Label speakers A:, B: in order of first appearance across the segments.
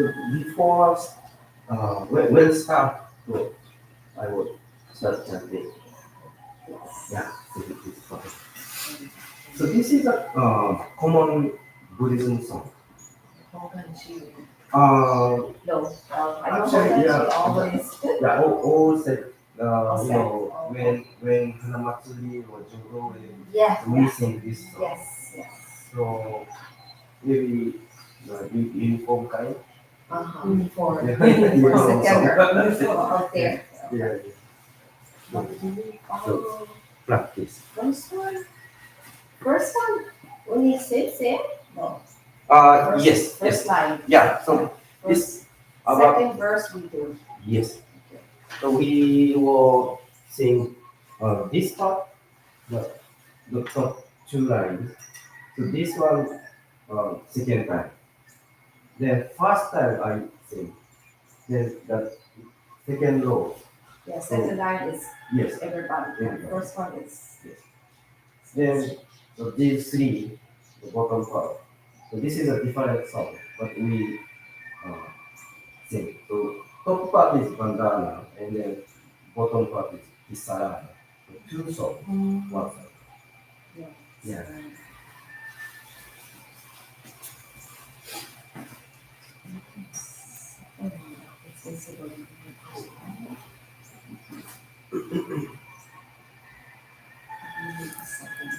A: So before when start, so I would start chanting.
B: Yes.
A: Yeah, so this is fine. So this is a common Buddhism song.
B: Hogan Chi.
A: Uh,
B: No, I know
A: Actually,
B: Hogan Chi
A: yeah,
B: always.
A: yeah, all said,
B: All
A: you
B: set.
A: know,
B: Oh,
A: when Hanamatsuri or Jodo,
B: yeah,
A: we
B: yeah.
A: sing this song.
B: Yes, yes.
A: So maybe uniform kind.
B: For
A: Yeah,
B: for
A: uniform
B: September.
A: song.
B: Out
A: Yeah,
B: there.
A: yeah.
B: What
A: So,
B: did we
A: so
B: follow?
A: practice.
B: First one? First one? When he sits in? No.
A: Yes,
B: First
A: yes.
B: line.
A: Yeah, so
B: First,
A: this about
B: second verse we do.
A: yes.
B: Okay.
A: So we will sing this part, the, the top two lines. So this one, second time. Then first time I sing. Then the second row.
B: Yeah,
A: So
B: second line is
A: yes,
B: everybody.
A: everybody.
B: First one is
A: Yes. Then so these three, the bottom part. So this is a different song, but we uh, sing. So top part is bandana, and then bottom part is kisarana. So two songs, one song.
B: yeah.
A: Yeah.
B: It's basically the second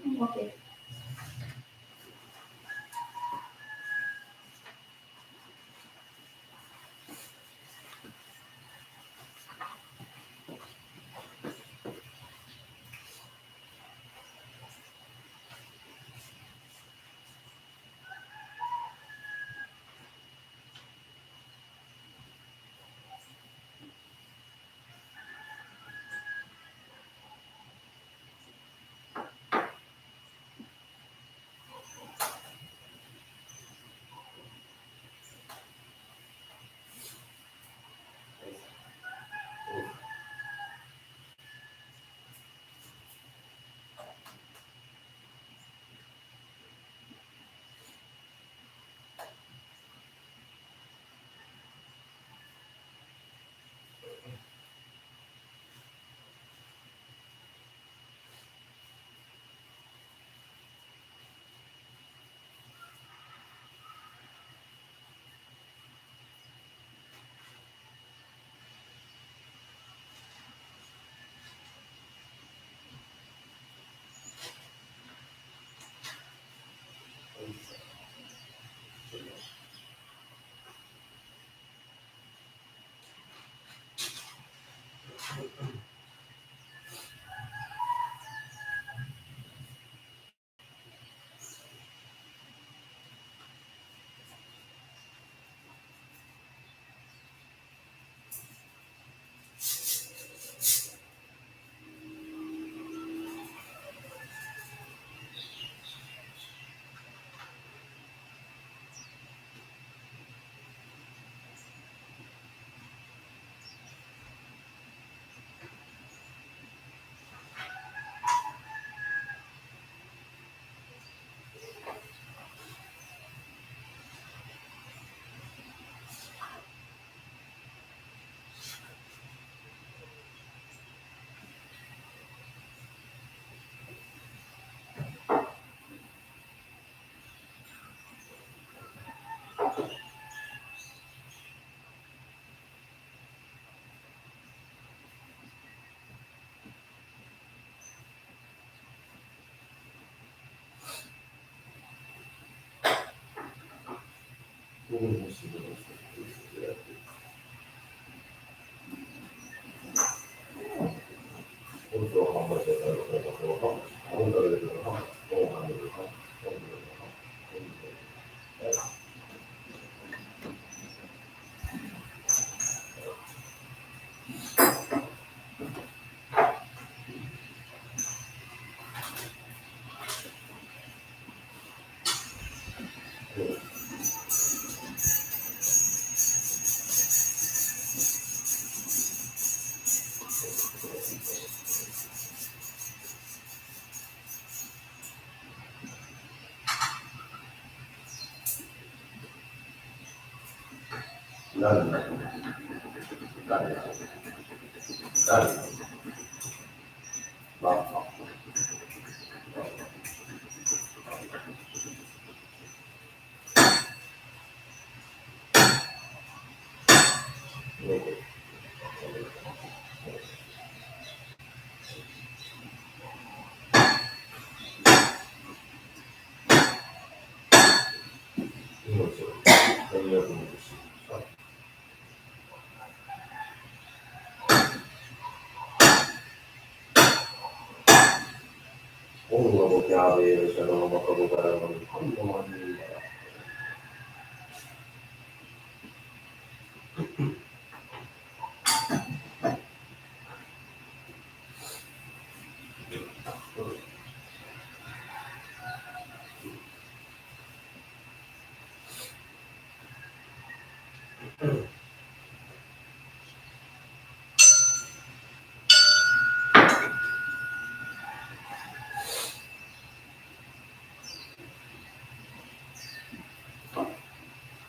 B: one. Okay.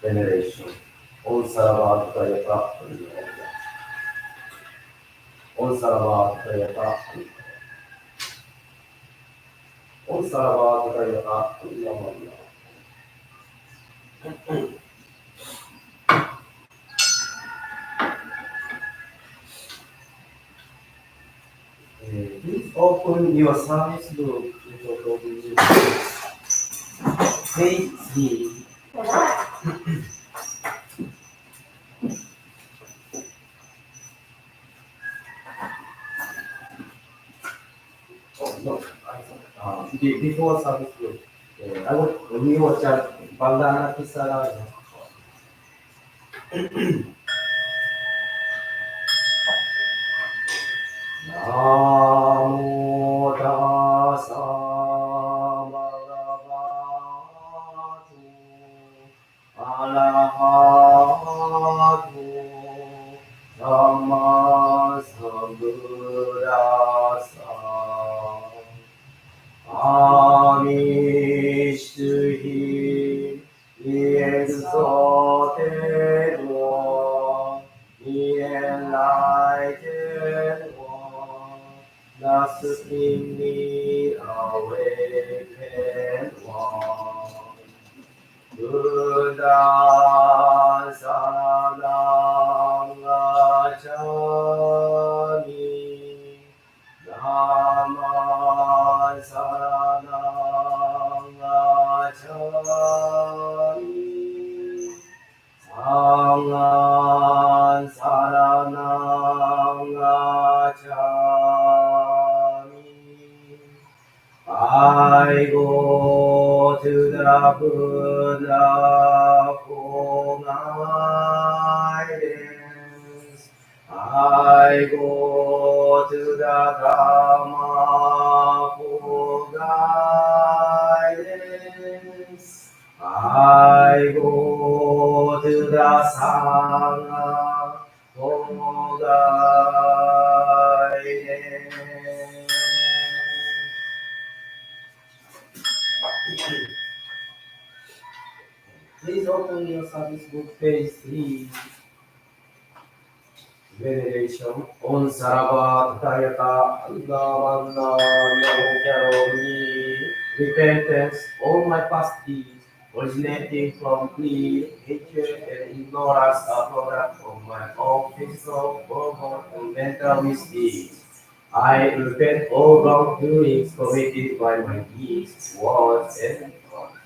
A: veneration. Om Sarvadhyayata Om Sarvadhyayata Om Sarvadhyayata Please open your service book to page 3. Oh, no. Before service book. We watch a bandana kisara. Namo tassa bhagavatu arahatu sammasambuddhassa Amish he exalted one, the enlightened one, the supremely awakened one. Buddha Saranam Gacchami Dhamma Saranam Gacchami Sangha Saranam Gacchami I go to the Buddha for guidance. I go to the Dhamma for guidance. I go to the Sangha for guidance. Please open your service book, page 3. Veneration. On Sarabhatayata Navana Namokaroni. Repentance. All my past deeds originating from greed, hatred, and ignorance are product of my own physical, verbal, and mental misdeeds. I repent all wrongdoings committed by my deeds, words, and thoughts.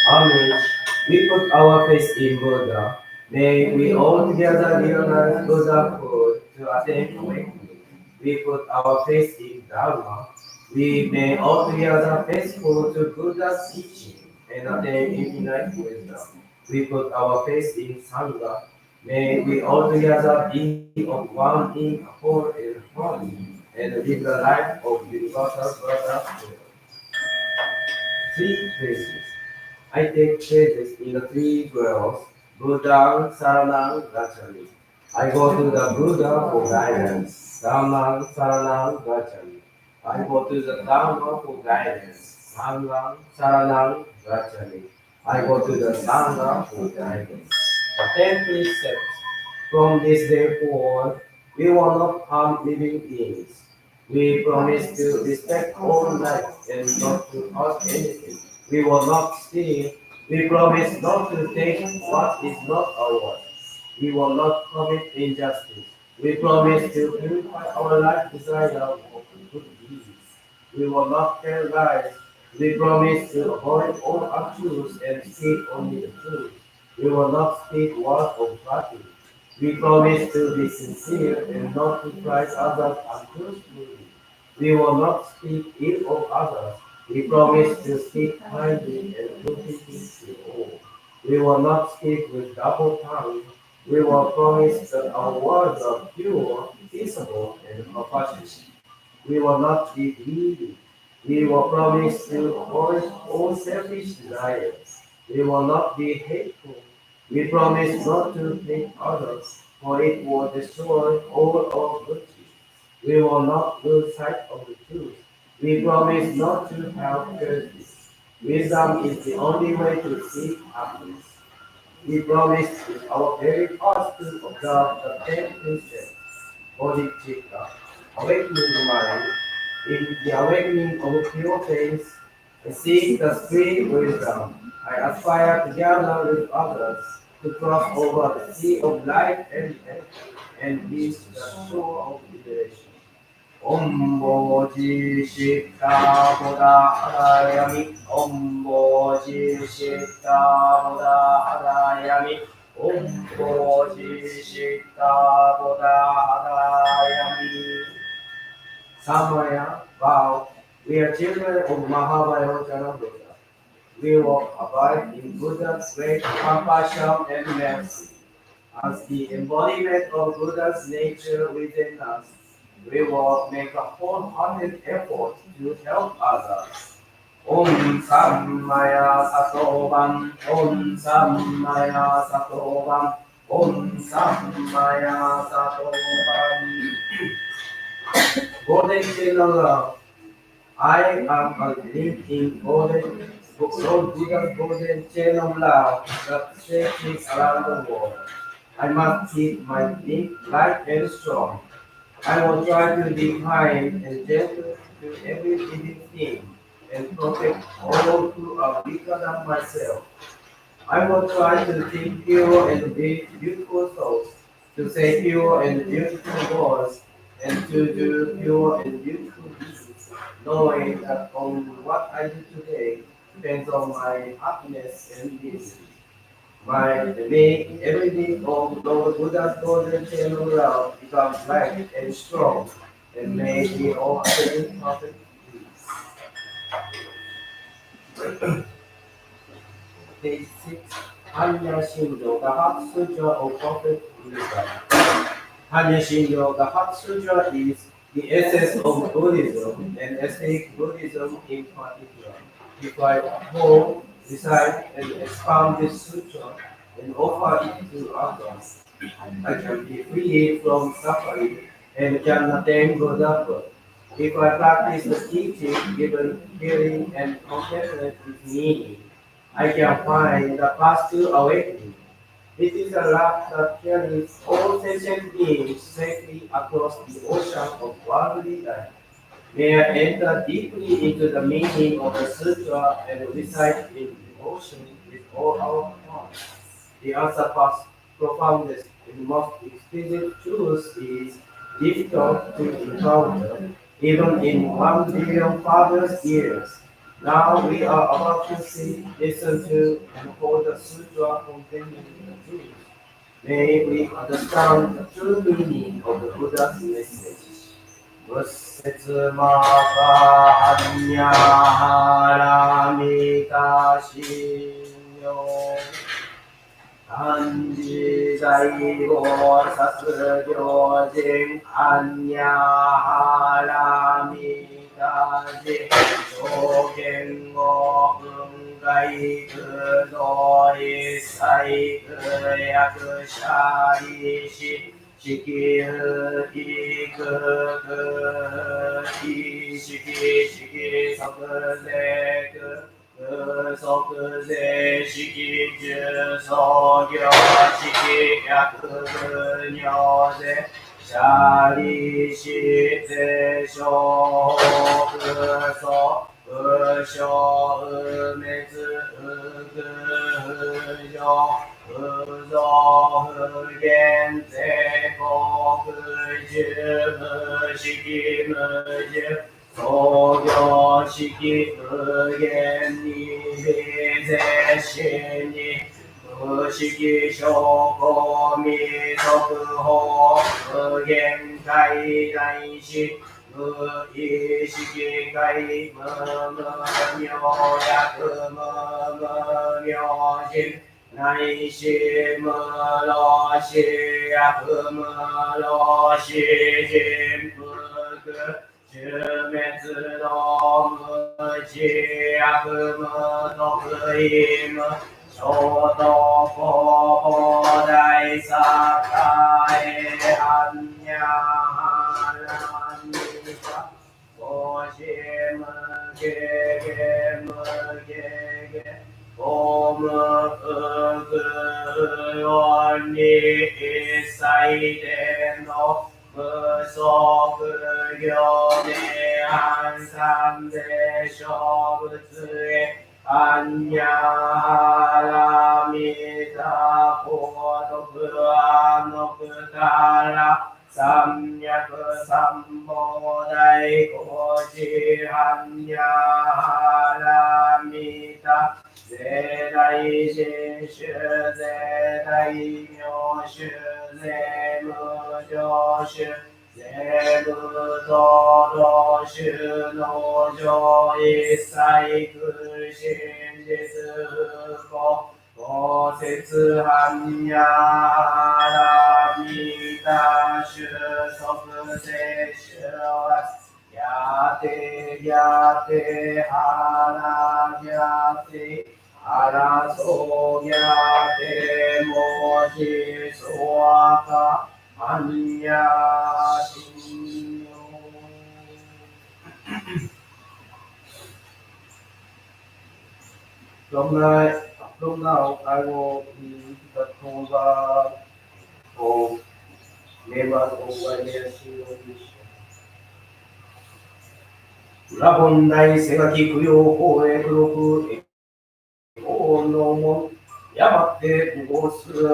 A: Homage We put our faith in Buddha. May we all together realize Buddhahood to attain awakening. We put our faith in Dharma. We may all together faithful to Buddha's teaching and attain infinite wisdom. We put our faith in Sangha. May we all together be of one in whole and holy and live the life of universal brotherhood. Three phrases. I take phases in the three worlds, Buddha, Saranang, Gacchami. I go to the Buddha for guidance, Dhamma, Saranang, Gacchami. I go to the Dhamma for guidance, Sangha, Saranang, Gacchami. I go to the Sangha for guidance. The 10 precepts. From this day forward, we will not harm living beings. We promise to respect all life and not to hurt anything. We will not steal. We promise not to take what is not ours. We will not commit injustice. We promise to purify our life desire of good deeds. We will not tell lies. We promise to avoid all untruths and speak only the truth. We will not speak words of flattery. We promise to be sincere and not to prize others untruthfully. We will not speak ill of others. We promise to speak kindly and truthfully to all. We will not speak with double tongue. We will promise that our words are pure, peaceable, and compassionate. We will not be greedy. We will promise to avoid all selfish desires. We will not be hateful. We promise not to hate others, for it will destroy all our virtues. We will not lose sight of the truth. We promise not to have prejudice. Wisdom is the only way to seek happiness. We promise with our very hearts to observe the 10 precepts, bodhicitta, awakening the mind, in the awakening of pure faith, I seek the supreme wisdom. I aspire to gather with others to cross over the sea of life and death and reach the shore of liberation. Om Boji Shikta Buddha Harayami. Om Boji Shikta Buddha Harayami. Om Boji Shikta Buddha Harayami. Samaya vow. We are children of Mahavajana Buddha. We will abide in Buddha's great compassion and mercy. As the embodiment of Buddha's nature within us, we will make a wholehearted effort to help others. Om Sammaya Sattvam, Om Sammaya Sattvam, Om Sammaya Sattvam. Golden Channel Love. I am a link in golden, Lord Buddha's golden chain of love that stretches around the world. I must keep my link light and strong. I will try to be kind and gentle to every living thing and protect all who are weaker than myself. I will try to think pure and beautiful thoughts, to say pure and beautiful words, and to do pure and beautiful deeds, knowing that on what I do today depends on my happiness and dignity. May every day of Lord Buddha's golden chain of love becomes light and strong, and may we all attain perfect peace. Page 6. Hanya Shinjo, the Heart Sutra of Perfect Wisdom. Hanya Shinjo, the Heart Sutra is the essence of Buddhism and ethnic Buddhism in particular. If I hold, recite, and expound this sutra and offer it to others, I can be free from suffering and can attain Buddhahood. If I practice the teaching, given hearing and contentment with meaning, I can find the path to awakening. It is a raft that carries all sentient beings safely across the ocean of worldly life. May I enter deeply into the meaning of the sutra and recite in devotion with all our hearts. The answer past profoundest and most exquisite truth is difficult to encounter, even in 1 billion fathers' years. Now we are about to see, listen to, and quote the sutra containing the truth. May we understand the true meaning of the Buddha's message. 仏説まかはにゃはらみかしよ漢字在語さす行人あんにゃはらみかじ証言語文外空道一切空役者利子式空意空空意識式即税空即税式重創業式薬尿税シ利子税所空想不祥不滅不空上不増不減税国十無式無十創業式無限に微税心に無式証拠未速報無限界内し無意識界無無明薬無無明人内し無老死薬無老死人無終滅の無知悪無得意無小と広大栄般若波羅蜜多子無下下無下下法無空音に一切での無足行で安産で小物へアンニャラミタポトクアノクタラ三脈三宝大高知アンニャラミタ税大新種税大名種税無常種税無道道種の上一切空真実不公公説般若波羅蜜多種即世種やてやてはらやてあらそうやてもちそわかはにやしんよ From now, I will be the Toba of members of Waimea Shingon. 裏本来世書き供養法へ黒く法の門山って符合する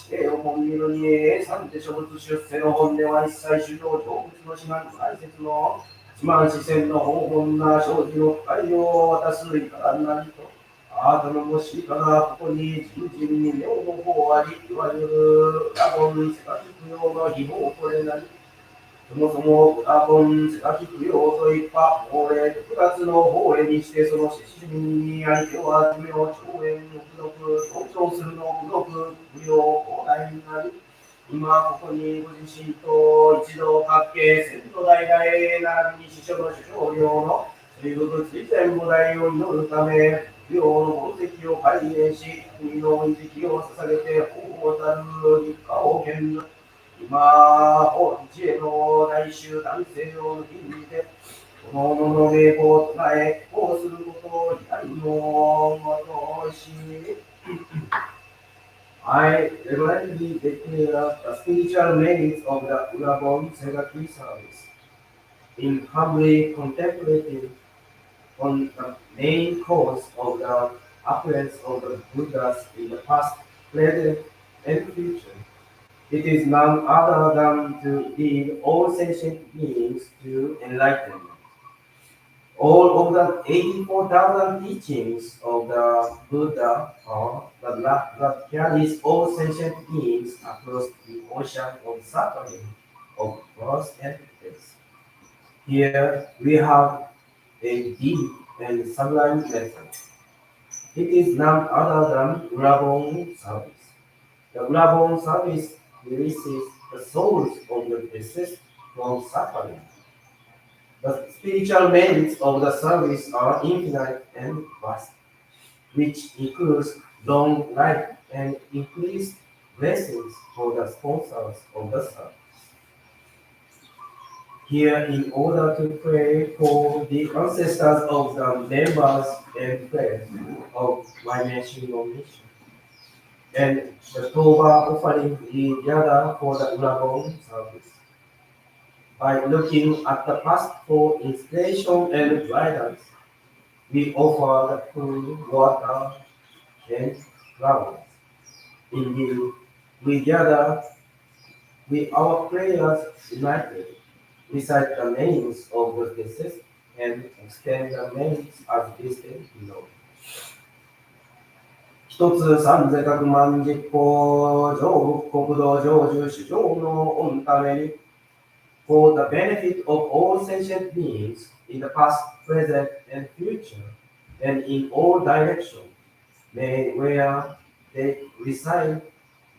A: 指定を本見るに三で諸物出世の本では一切主張成仏の志願解説の一万四千の方本な生じの深いを渡すいからなりとあなたのもしからここに人々に名の方ありいわゆる裏本世書き供養の秘宝これなりそもそも裏本世書き供養といった法令特別の法令にしてその獅子人に相手を集めを長遠の功徳象徴するの功徳供養放題になり今ここにご自身と一度各系先祖代々並びに師匠の主張領の水仏追善菩提を祈るため供養の宝石を開演し国の遺跡を捧げて法をたる日課を献ず今、法一への大衆男性を抜きにて、この者の名簿を唱え、こうすることを依頼のごとし、I reverently declare the spiritual merits of the Urabon Segaki service. In humbly contemplating on the main cause of the appearance of the Buddhas in the past, present, and future. It is none other than to lead all sentient beings to enlightenment. All of the 84,000 teachings of the Buddha are that carries all sentient beings across the ocean of suffering, of birth and death. Here we have a deep and sublime lesson. It is none other than Urabon service. The Urabon service releases the souls of the deceased from suffering. The spiritual merits of the service are infinite and vast, which includes long life and increased blessings for the sponsors of the service. Here, in order to pray for the ancestors of the members and friends of Waimea Shingon mission, and the Toba offering we gather for the Urabon service. By looking at the past for inspiration and guidance, we offer the food, water, and flowers. Indeed, we gather with our prayers united, recite the names of the deceased, and extend the names as listed below. 一つ三千百万実行上国土成就市場の御ために for the benefit of all sentient beings in the past, present, and future, and in all directions, may where they reside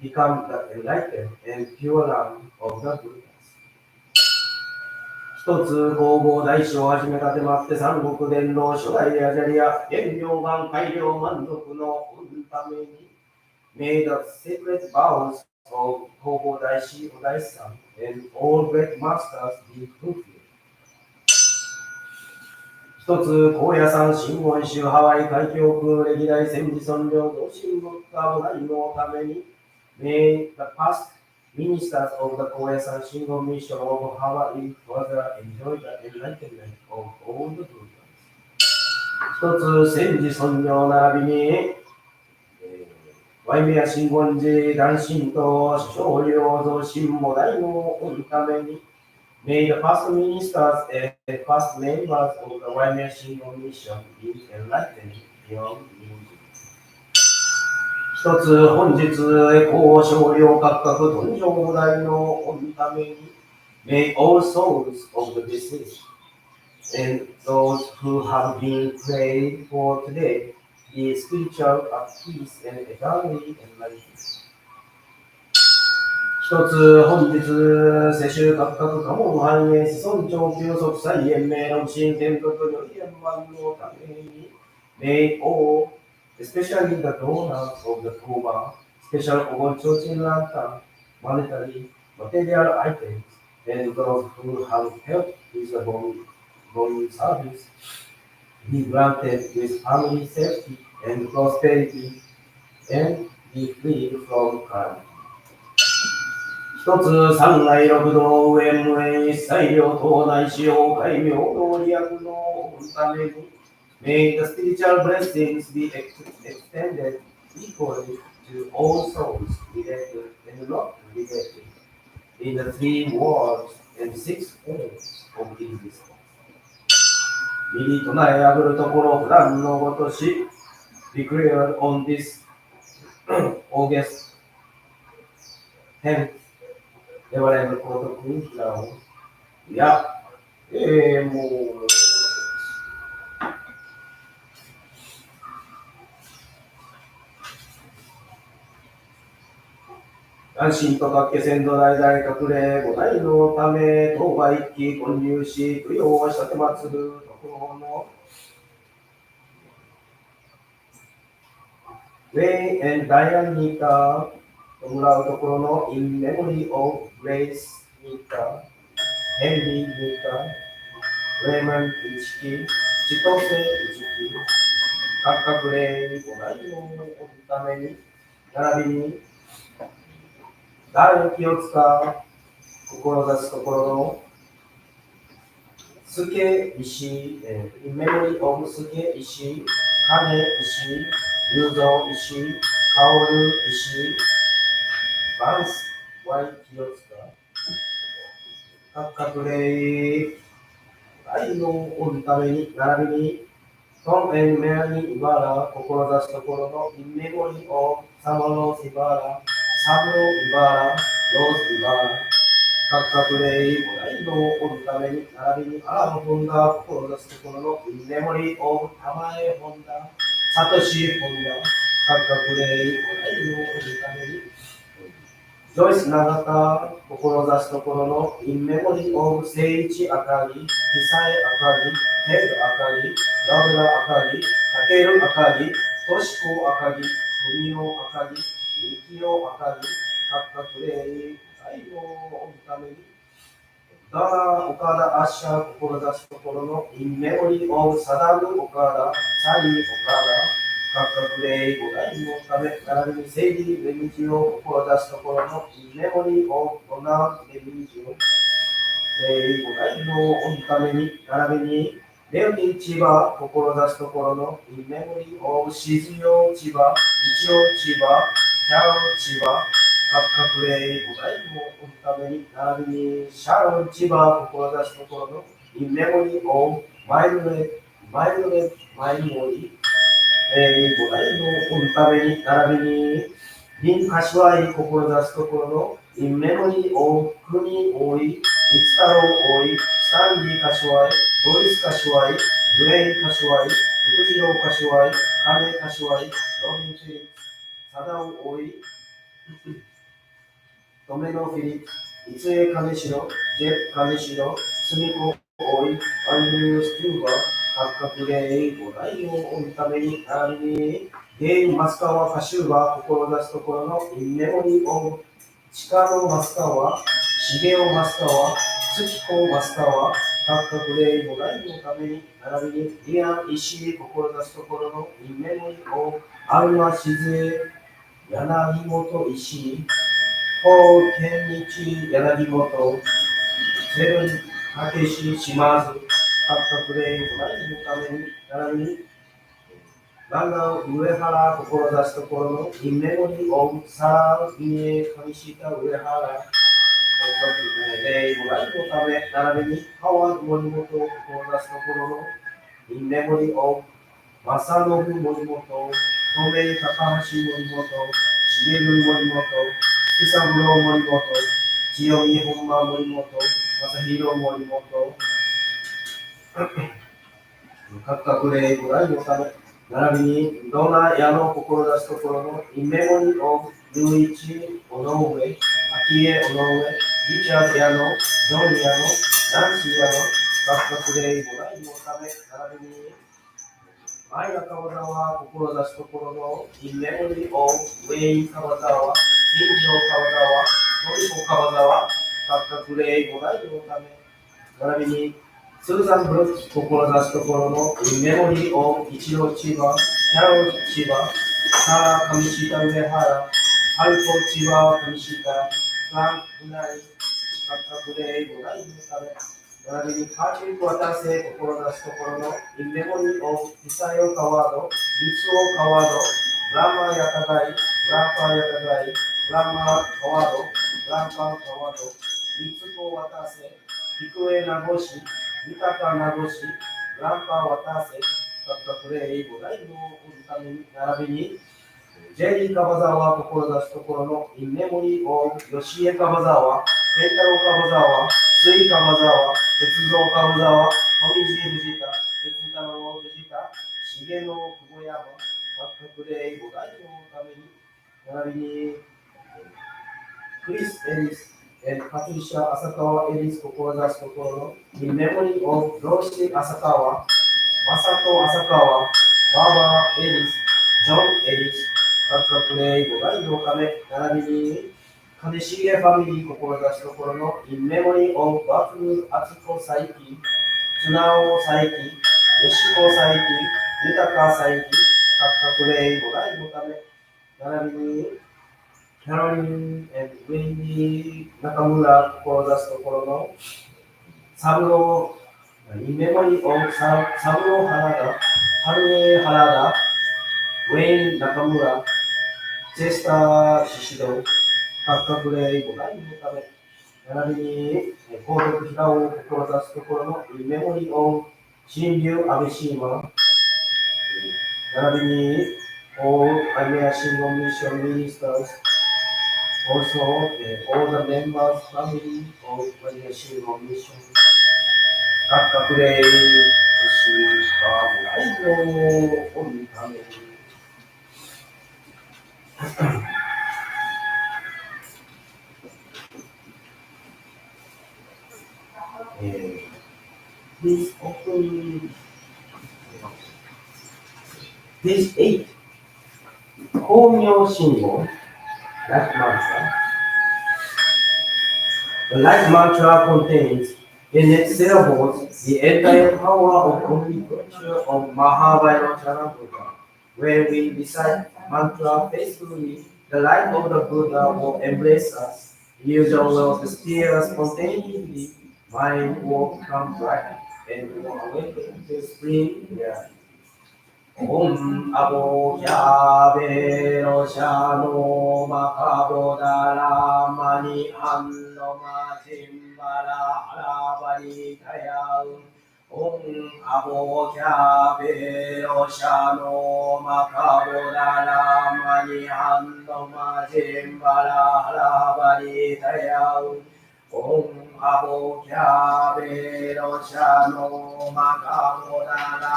A: become the enlightened and pure land of the Buddhas. 一つ弘法大師をはじめ立てまって三国伝の初代アジャリア、原料万改良満足のために May the sacred vows of Hobo Daishi Odai-san and all great masters be fulfilled. 一つ、高野山真言宗ハワイ海峡空歴代戦時尊領同心仏化を内のために May the past ministers of the Kauai-san Shingon mission of Hawaii further enjoy the enlightenment of all the Buddhas. 一つ、戦時尊領並びにワイメアシンゴン寺男神と少量増進も大のために May the past ministers and past members of the Waimea Shingon mission be enlightened beyond illusion. 一つ本日高少量各々頓上大のために May all souls of the deceased and those who have been prayed for today be spiritual at peace and eternally enlightened. 一つ本日世襲各々家門繁栄子孫長休息祭延命の新天国より円満のために May all, especially the donors of the Koba, special Obon Chochin lantern, monetary, material items, and those who have helped with the Bon service, be granted with family safety and prosperity, and be freed from crime. 一つ三内六道無縁無縁一切両党内使用戒名道利益のために May the spiritual blessings be extended equally to all souls related and not related in the three worlds and six forms of existence. 右唱えあぐるところ普段のごとし declared on this August 10th, Reverend Koto Kunjao. いや、もう、安心とかっけ先祖代々隠れ五代のため、当が一気混入し、供養をしたてまつるところの Way and Diane Nika ともらうところの In Memory of Grace Nika, Henry Nika, Raymond 一木、千歳一木、各霊に五代のために、並びに、誰に気を使う志すところの助石、in memory of 助石、金石、雄三石、薫石、バンス、ワイ清塚、各霊、愛のおるために、並びに、トンエンメアにイバラ、志すところのインメモリをサマロスイバラ、サブロイバラ、ロースイバラ、各々で愛のおるために、並びにアラの本田、志すところのインメモリをたまえ本田、サトシ本田、各々で愛のおるために、ジョイス永田、志すところのインメモリオブ聖一あかり、ヒサエあかり、テルあかり、ラブラあかり、タケルあかり、トシコあかり、フミオあかり、ミキオあかり、カッカクレイ、愛のおるために、ダラ、岡田、アッシャー、志すところのインメモリオブサダム、岡田、サリー、岡田、各々で五代のため、並びにセイリー、レミジを志すところのインメモリオブドナー、レミジを、五代のおるために、並びにレオニ千葉、志すところのインメモリオブシズヨ千葉、一応千葉、キャロ千葉、各々で五代のおるために、並びにシャロン千葉、志すところのインメモリオブマイルレ、マイルモリ、五代のおるために、並びにリン・カシワイ、志すところのインメモリオブクニ・オイ、三太郎大井、スタンリー柏井、ドリス柏井、グレイン柏井、福次郎柏井、金柏井、ロビン・フィリップス、サダオ大井、トメノ・フィリップス、三重金城、ジェフ金城、スミコ大井、アンドリュー・ステューバー、各々で五代をおるために、並びに、ゲイン・マスカワ・カシューバー、志すところのインメモリオブ、チカノ・マスカワ、シゲオ・マスカワ、ツキコ・マスカワ、各々で五代のために、並びに、リアン・石井、志すところのインメモリオブ、アルマ・シゼ、柳本石井、ポール・ケンニチ、柳本、セブン・タケシ・島津、各々で五代のために、並びに、ランナー上原、志すところのインメモリオブ、サラ・ミエ、上下上原、で、ご覧のため、並びに、ハワード森本を志すところの、インメモリオブ、正信森本、透明高橋森本、重森森本、福三郎森本、千代美本間森本、正弘森本、各々でご覧のため、並びに、ドナヤの志すところのインメモリオブ、雄一、尾上、昭恵、尾上、リチャードヤの、ジョンヤの、ナンシーヤの、各々でご覧のため、並びに、前田川沢、志すところのインメモリオブ、ウェイン川沢、金城川沢、トリコ川沢、各々でご覧のため、並びに、スーザン・ブルックス、志すところのインメモリオブ、一郎千葉、キャロル千葉、サラ・上下上原、ハルコ千葉、上下、フランク・ナイ、各々でご覧のため、並びにパーチリック渡せ、志すところのインメモリオブ、ヒサヨカワード、ミツオカワード、ブラマーヤタガイ、ブランパーヤタガイ、ブラマーカワード、ブランパーカワード、ミツコ渡せ、ヒクエナゴシ、豊かなごし、ブランパー渡せ、各々で五代のおるために、並びに、ジェリー・カバザワ、志すところのインメモリオブ、吉江カバザワ、ケンタロウカバザワ、スイカバザワ、鉄道カバザワ、富士藤田、鉄太郎藤田、重野久保山、各々で五代のために、並びに、クリス・エリス、パトリシャ・浅川エリス、志すところのインメモリオブ、ローシティ・浅川、マサト・浅川、バーバー・エリス、ジョン・エリス、各々で五代のため、並びに、金重ファミリー、志すところのインメモリオブ、バトル・アツコ・サイキ、綱尾・サイキ、吉子・サイキ、豊サイキ、各々で五代のため、並びに、キャロリン・ウェンディ・中村、志すところのサブロー、インメモリオブ、サブロー原田、ハルネ原田、ウェイン・中村、チェスター・シシド、各々で五代のため、並びに、皇徳平を志すところのメモリーオン新流安倍シーマン、並びに、all Waimea Shingon mission ministers, also all the members, family of Waimea Shingon mission, 各国でしかないのを見ため、Please open page 8. 光明信号 Life Mantra. The Life Mantra contains in its syllables the entire power of complete picture of Mahavajracana Buddha. When we recite mantra faithfully, the light of the Buddha will embrace us. Illusion will disappear spontaneously. Mind will become bright and we will awaken to spring reality. Om Abo Yabero Shano Makabodara Mani Annoma Jimbara Harabari Tayal. Om Abo Yabero Shano Makabodara Mani Annoma Jimbara Harabari Tayal. Om Abo Yabero Shano Makabodara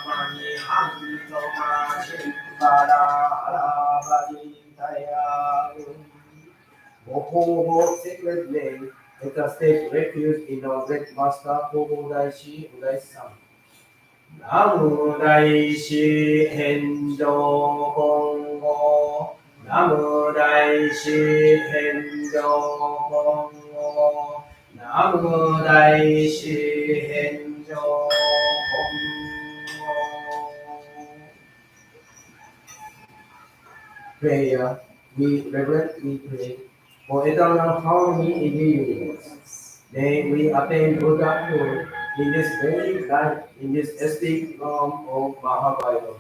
A: Mani Annoma Jimbara Harabari Tayal. Mohobo sacred name, let us take refuge in our great master Hobo Daishi Udai-san. Namu Daishi Hendo Hongo. Namu Daishi Hendo Hongo. Namu Daishi Hendo Hongo. Prayer, we reverently pray for eternal harmony in the universe. May we attain Buddhahood in this very life, in this esteemed realm of Mahavajra.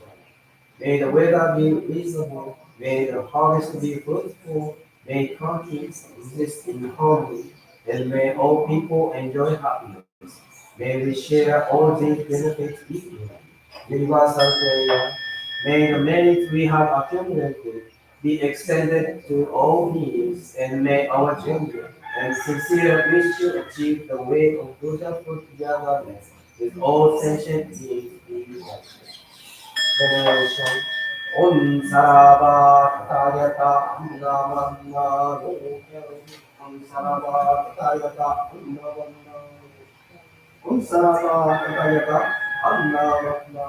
A: May the weather be reasonable, may the harvest be fruitful, may countries exist in harmony, and may all people enjoy happiness. May we share all these benefits equally. Universal prayer, may the merits we have accumulated be extended to all beings, and may our genuine and sincere wish to achieve the way of Buddhahood togetherness with all sentient beings be realized. Veneration. Om Sarava Tayata Namanna Om Sarava Tayata Namanna Om Sarava Tayata Namanna.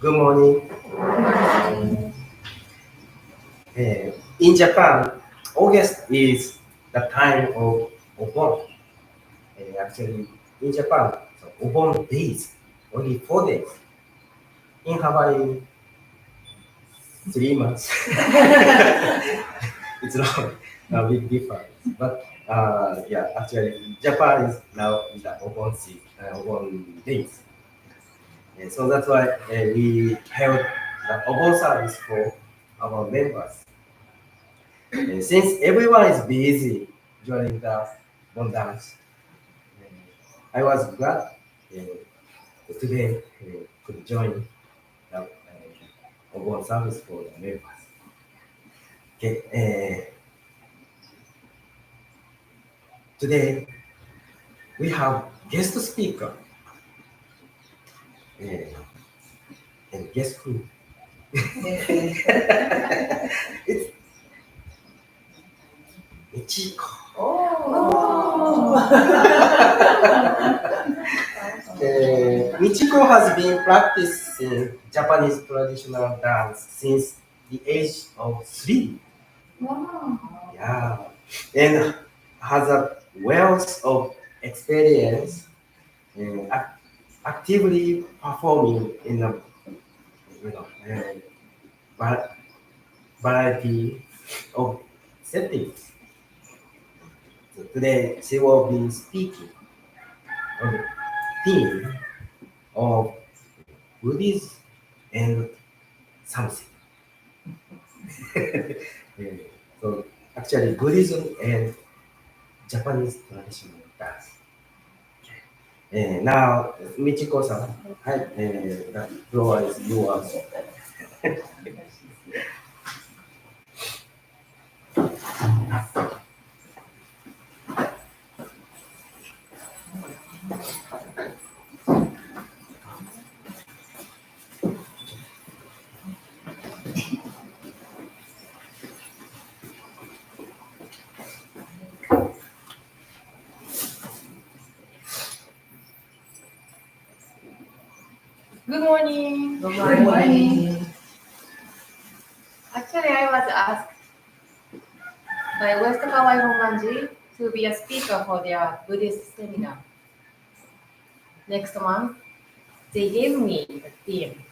A: Good morning. In Japan, August is the time of Obon. Actually, in Japan, so Obon days, only 4 days. In Hawaii, 3 months. It's long, a big difference. But yeah, actually, Japan is now in the Obon season, Obon days. And so that's why we held the Obon service for our members. And since everyone is busy during the Bon dance, I was glad today could join the Obon service for the members. Okay, today we have guest speaker, uh, and guess who? It's Michiko.
B: Oh.
A: Michiko has been practicing Japanese traditional dance since the age of 3.
B: Wow.
A: Yeah, and has a wealth of experience actively performing in a va- variety of settings. So today she will be speaking on the theme of Buddhism and something. Yeah, so actually Buddhism and Japanese traditional dance. Now, Michiko-san, hi, the floor is yours.
C: Good morning.
B: Good
C: morning. Actually, I was asked by West Kauai Honganji to be a speaker for their Buddhist seminar. Next month, they gave me the theme.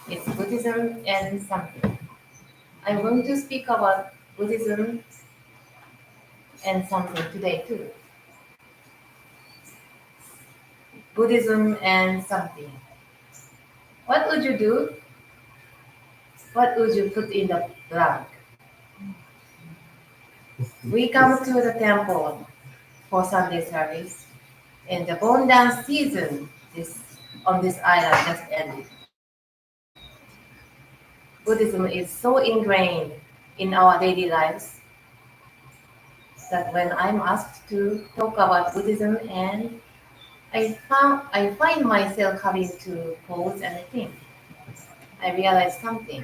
C: It's Buddhism and something. I'm going to speak about Buddhism and something today too. Buddhism and something. What would you do? What would you put in the blank? We come to the temple for Sunday service, and the Bon dance season on this island just ended. Buddhism is so ingrained in our daily lives that when I'm asked to talk about Buddhism and I find myself having to pause and think. I realize something.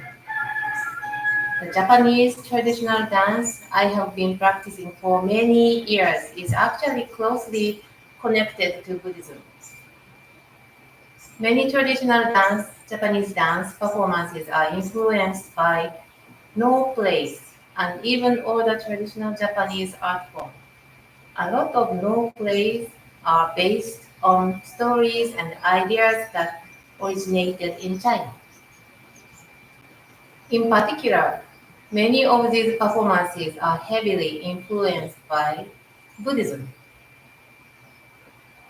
C: The Japanese traditional dance I have been practicing for many years is actually closely connected to Buddhism. Many traditional Japanese dance performances are influenced by no plays and even older traditional Japanese art form. A lot of no plays are based on stories and ideas that originated in China. In particular, many of these performances are heavily influenced by Buddhism.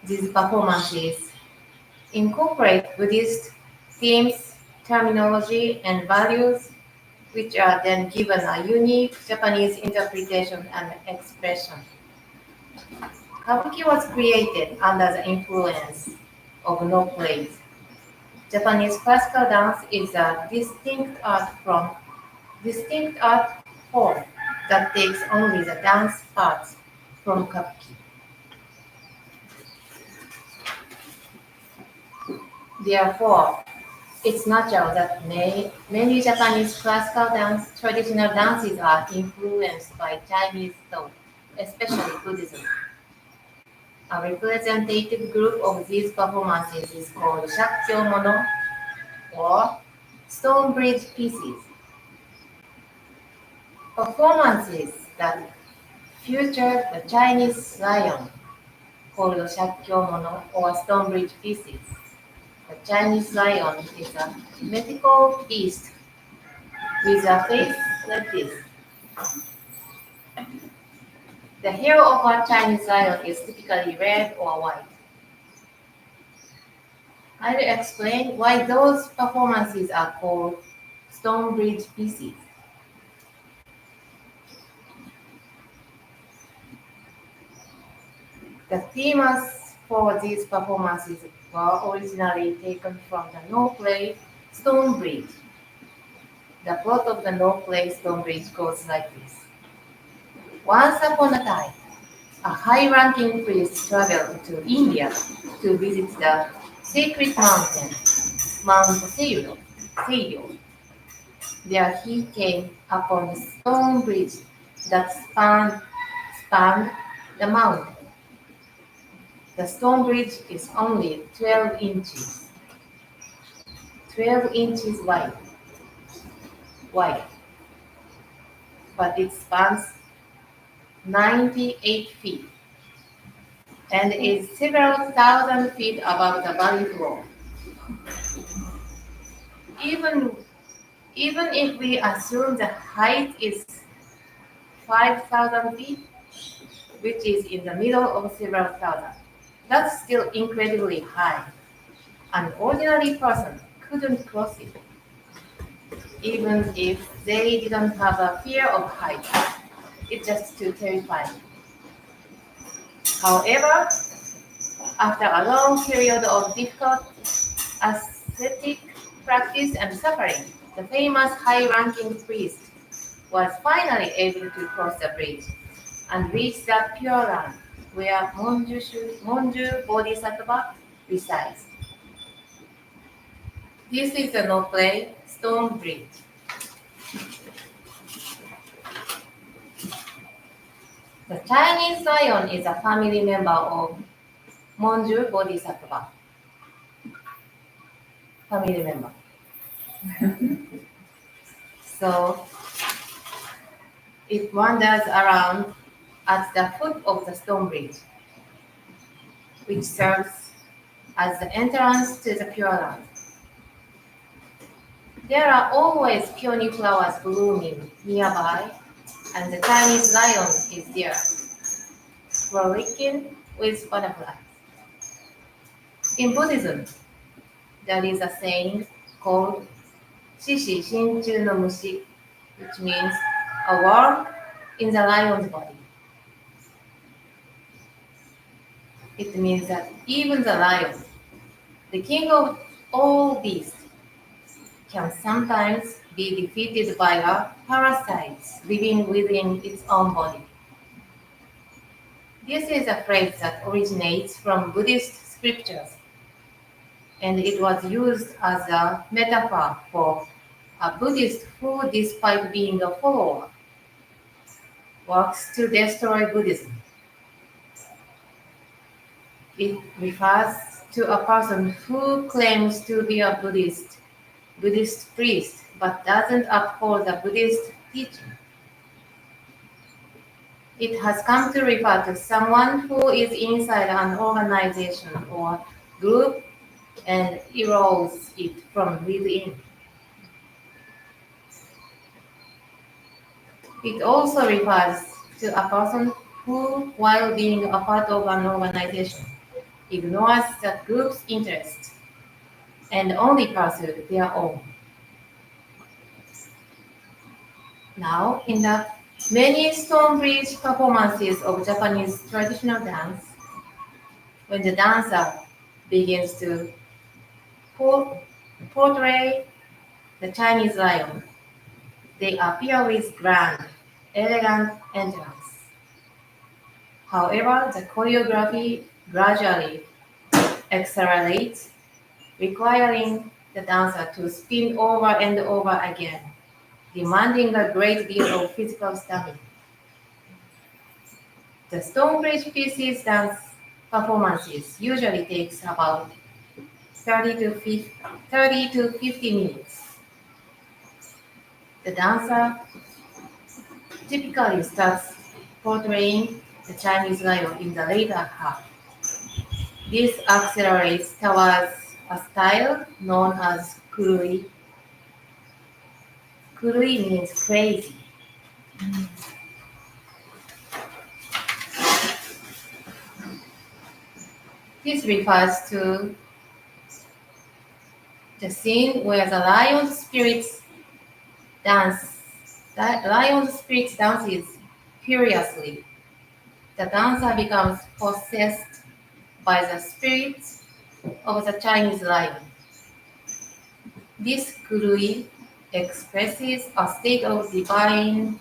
C: These performances incorporate Buddhist themes, terminology, and values, which are then given a unique Japanese interpretation and expression. Kabuki was created under the influence of no plays. Japanese classical dance is a distinct art form that takes only the dance parts from Kabuki. Therefore, it's natural that many Japanese classical traditional dances are influenced by Chinese thought, especially Buddhism. A representative group of these performances is called Shakkyo-mono or stone bridge pieces. Performances that feature the Chinese lion called Shakkyo-mono or stone bridge pieces. The Chinese lion is a mythical beast with a face like this. The hair of a Chinese lion is typically red or white. I will explain why those performances are called stone bridge pieces. The themes for these performances were originally taken from the no-clay stone bridge. The plot of the no-clay stone bridge goes like this. Once upon a time, a high-ranking priest traveled to India to visit the sacred mountain, Mount Seiyo. There he came upon a stone bridge that spanned the mountain. The stone bridge is only 12 inches wide, but it spans 98 feet and is several thousand feet above the valley floor. Even, even if we assume the height is 5,000 feet, which is in the middle of several thousand, that's still incredibly high. An ordinary person couldn't cross it, even if they didn't have a fear of heights. It's just too terrifying. However, after a long period of difficult ascetic practice and suffering, the famous high-ranking priest was finally able to cross the bridge and reach the Pure Land where Monju Bodhisattva resides. This is the no-clay stone bridge. The Chinese lion is a family member of Monju Bodhisattva. Family member. So it wanders around at the foot of the stone bridge, which serves as the entrance to the Pure Land. There are always peony flowers blooming nearby, and the Chinese lion is there, frolicking with butterflies. In Buddhism, there is a saying called Shishi Shinchu no Mushi, which means a worm in the lion's body. It means that even the lion, the king of all beasts, can sometimes be defeated by a parasite living within its own body. This is a phrase that originates from Buddhist scriptures, and it was used as a metaphor for a Buddhist who, despite being a follower, works to destroy Buddhism. It refers to a person who claims to be a Buddhist priest, but doesn't uphold the Buddhist teaching. It has come to refer to someone who is inside an organization or group and erodes it from within. It also refers to a person who, while being a part of an organization, ignores the group's interests and only pursues their own. Now, in the many stone bridge performances of Japanese traditional dance, when the dancer begins to portray the Chinese lion, they appear with grand, elegant entrance. However, the choreography gradually accelerates, requiring the dancer to spin over and over again, demanding a great deal of physical stamina. The stone bridge pieces dance performances usually takes about 30 to 50 minutes. The dancer typically starts portraying the Chinese lion in the later half. This accelerates towards a style known as kurui. Kurui means crazy. This refers to the scene where the lion's spirit dances furiously. The dancer becomes possessed by the spirits of the Chinese lion. This kurui expresses a state of divine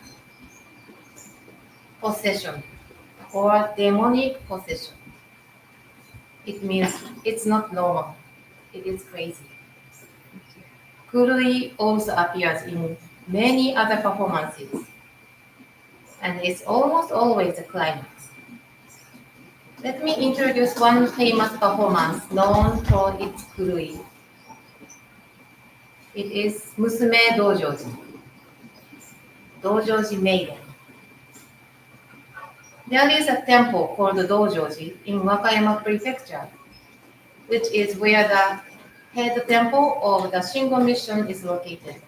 C: possession or demonic possession. It means it's not normal, it is crazy. Kurui also appears in many other performances, and it's almost always the climax. Let me introduce one famous performance known for its kurui. It is Musume Dojoji, Dojoji Maiden. There is a temple called Dojoji in Wakayama Prefecture, which is where the head temple of the Shingon mission is located.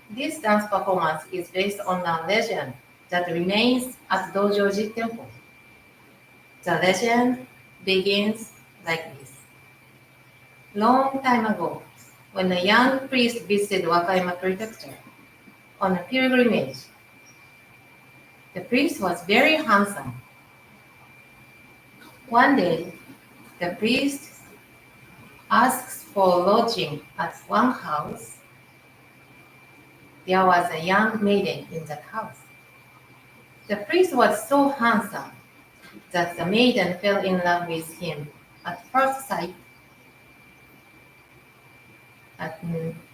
C: This dance performance is based on a legend that remains at Dojoji Temple. The legend begins like this. Long time ago, when a young priest visited Wakayama Prefecture on a pilgrimage, the priest was very handsome. One day, the priest asks for lodging at one house. There was a young maiden in that house. The priest was so handsome that the maiden fell in love with him at first sight.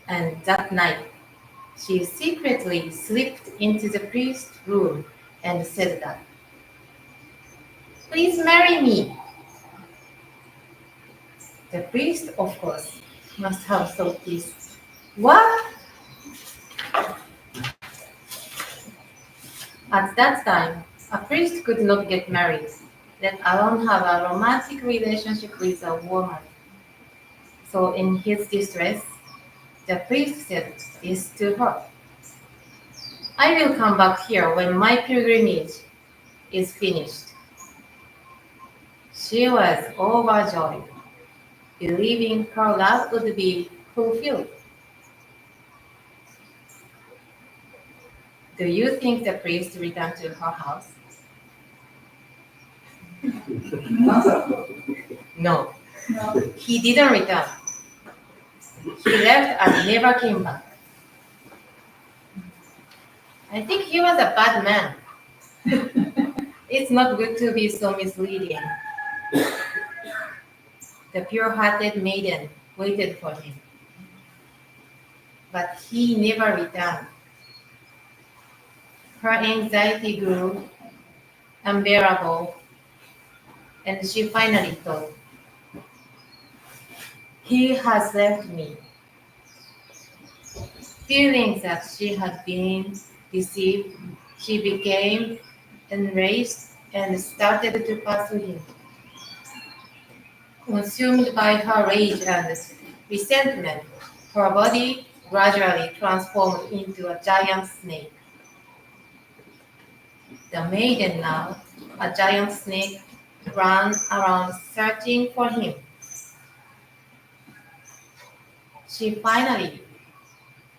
C: And that night, she secretly slipped into the priest's room and said that, "Please marry me." The priest, of course, must have thought this. What? At that time, a priest could not get married, let alone have a romantic relationship with a woman. So in his distress, the priest said this to her. "I will come back here when my pilgrimage is finished." She was overjoyed, believing her love would be fulfilled. Do you think the priest returned to her house? No, he didn't return. He left and never came back. I think he was a bad man. It's not good to be so misleading. The pure-hearted maiden waited for him, but he never returned. Her anxiety grew unbearable, and she finally thought, "He has left me." Feeling that she had been deceived, she became enraged and started to pursue him. Consumed by her rage and resentment, her body gradually transformed into a giant snake. The maiden now, a giant snake, ran around searching for him. She finally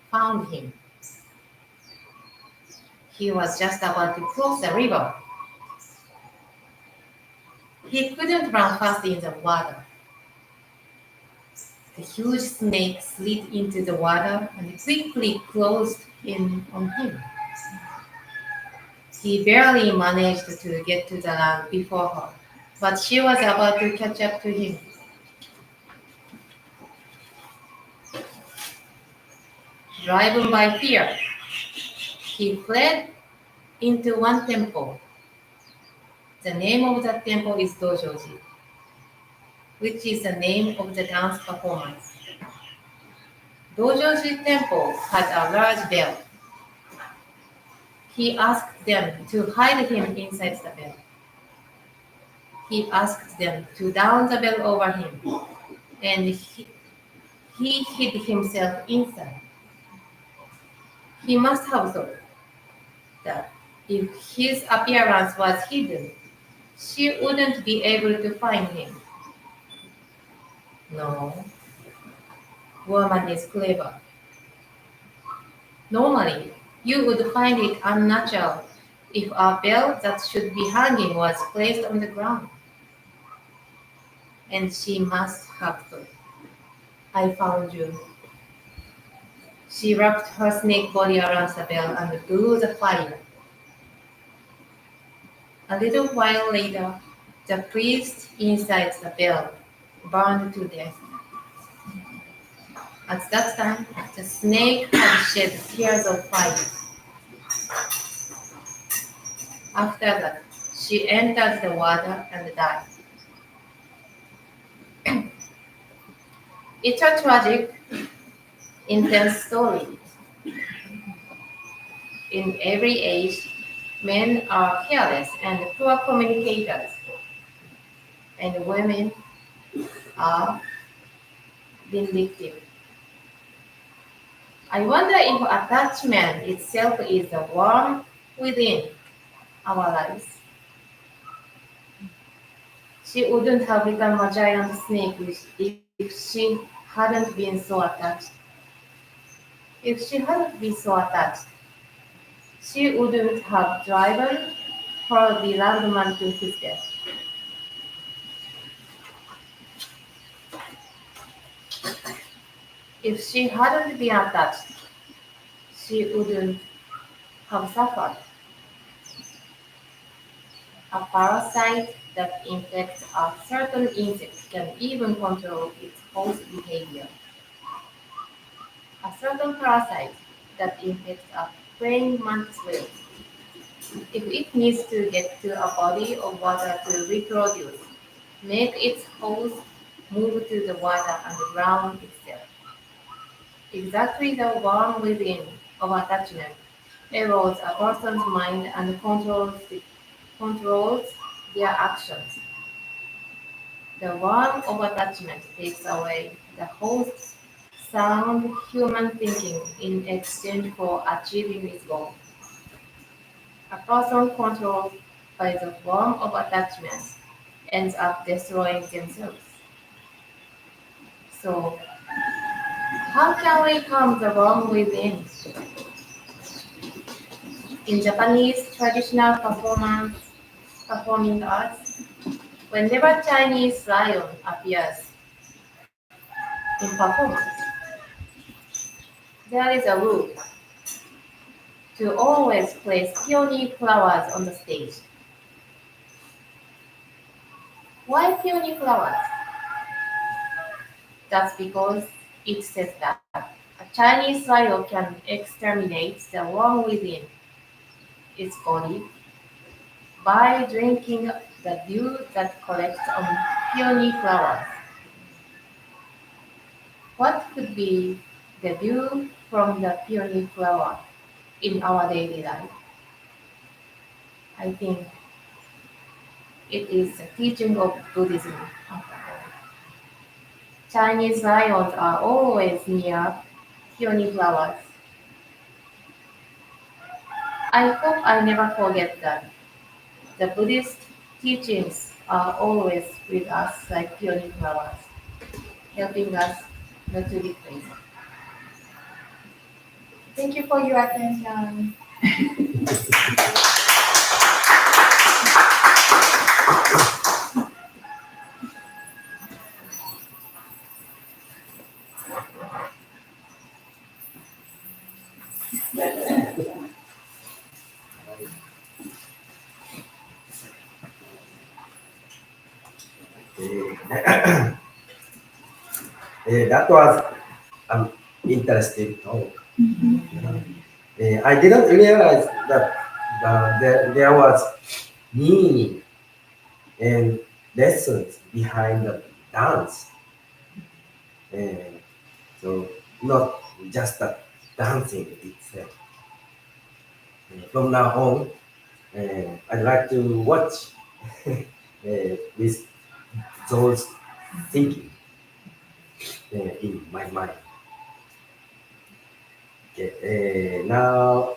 C: found him. He was just about to cross the river. He couldn't run fast in the water. The huge snake slid into the water and quickly closed in on him. He barely managed to get to the land before her, but she was about to catch up to him. Driven by fear, he fled into one temple. The name of that temple is Dojoji, which is the name of the dance performance. Dojoji temple had a large bell. He asked them to hide him inside the bell. He asked them to down the bell over him, and he hid himself inside. He must have thought that if his appearance was hidden, she wouldn't be able to find him. No, woman is clever. Normally, you would find it unnatural if a bell that should be hanging was placed on the ground. and she must have thought, I found you. She wrapped her snake body around the bell and blew the fire. A little while later, the priest inside the bell burned to death. At that time, the snake had shed tears of fire. After that, she entered the water and died. It's a tragic, intense story. In every age, men are careless and poor communicators, and women are vindictive. I wonder if attachment itself is the worm within our lives. She wouldn't have become a giant snake if she hadn't been so attached. If she hadn't been so attached, she wouldn't have driven her beloved man to his death. If she hadn't been attached, she wouldn't have suffered. A parasite that infects a certain insect can even control its host behavior. A certain parasite that infects a praying mantis will, if it needs to get to a body of water to reproduce, make its host move to the water and drown itself. Exactly the worm within of attachment erodes a person's mind and controls their actions. The worm of attachment takes away the host's sound human thinking in exchange for achieving its goal. A person controlled by the worm of attachment ends up destroying themselves. So, how can we calm the worm within? In Japanese traditional performing arts, whenever Chinese lion appears in performance, there is a rule to always place peony flowers on the stage. Why peony flowers? That's because it says that a Chinese lion can exterminate the worm within its body by drinking the dew that collects on peony flowers. What could be the dew from the peony flower in our daily life? I think it is the teaching of Buddhism after all. Chinese lions are always near peony flowers. I hope I never forget that. The Buddhist teachings are always with us like peony flowers, helping us not to be crazy. Thank you for your attention.
A: That was an interesting talk. I didn't realize that there was meaning and lessons behind the dance. Uh, so not just the dancing itself. From now on, I'd like to watch with those thinking in my mind. Okay, now,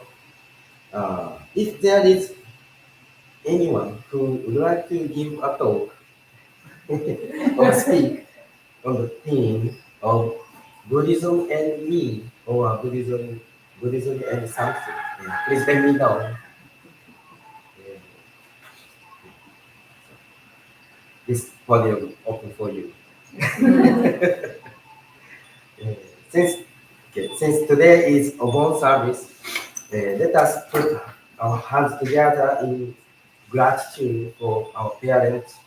A: if there is anyone who would like to give a talk or speak on the theme of Buddhism and me, or Buddhism and something, please let me know. This podium open for you. Since since today is Obon service, let us put our hands together in gratitude for our parents,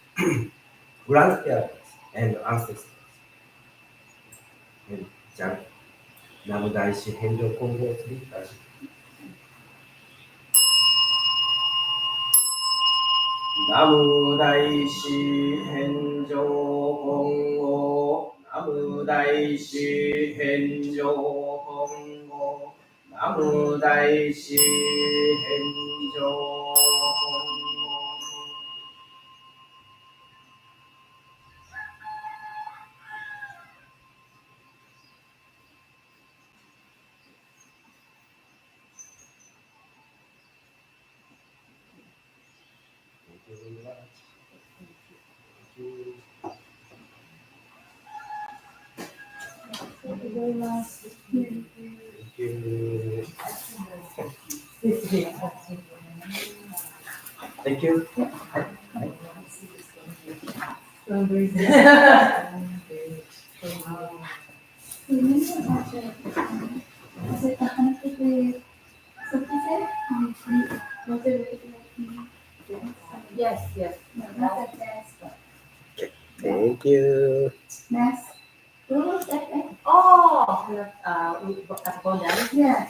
A: grandparents, and ancestors. And Jan, Namudaishi Hendo Kongo Tsukai. Namu Daishi Henjo Hongo. Namu Daishi Henjo Hongo. Namu Daishi Henjo Hongo. Thank you very much. Thank you.
B: Thank you very much.
A: Thank you. Thank you.
B: Yes, yes.
A: Thank you.
B: Next. Who was that?
C: Oh, at Bondan.
B: Yeah.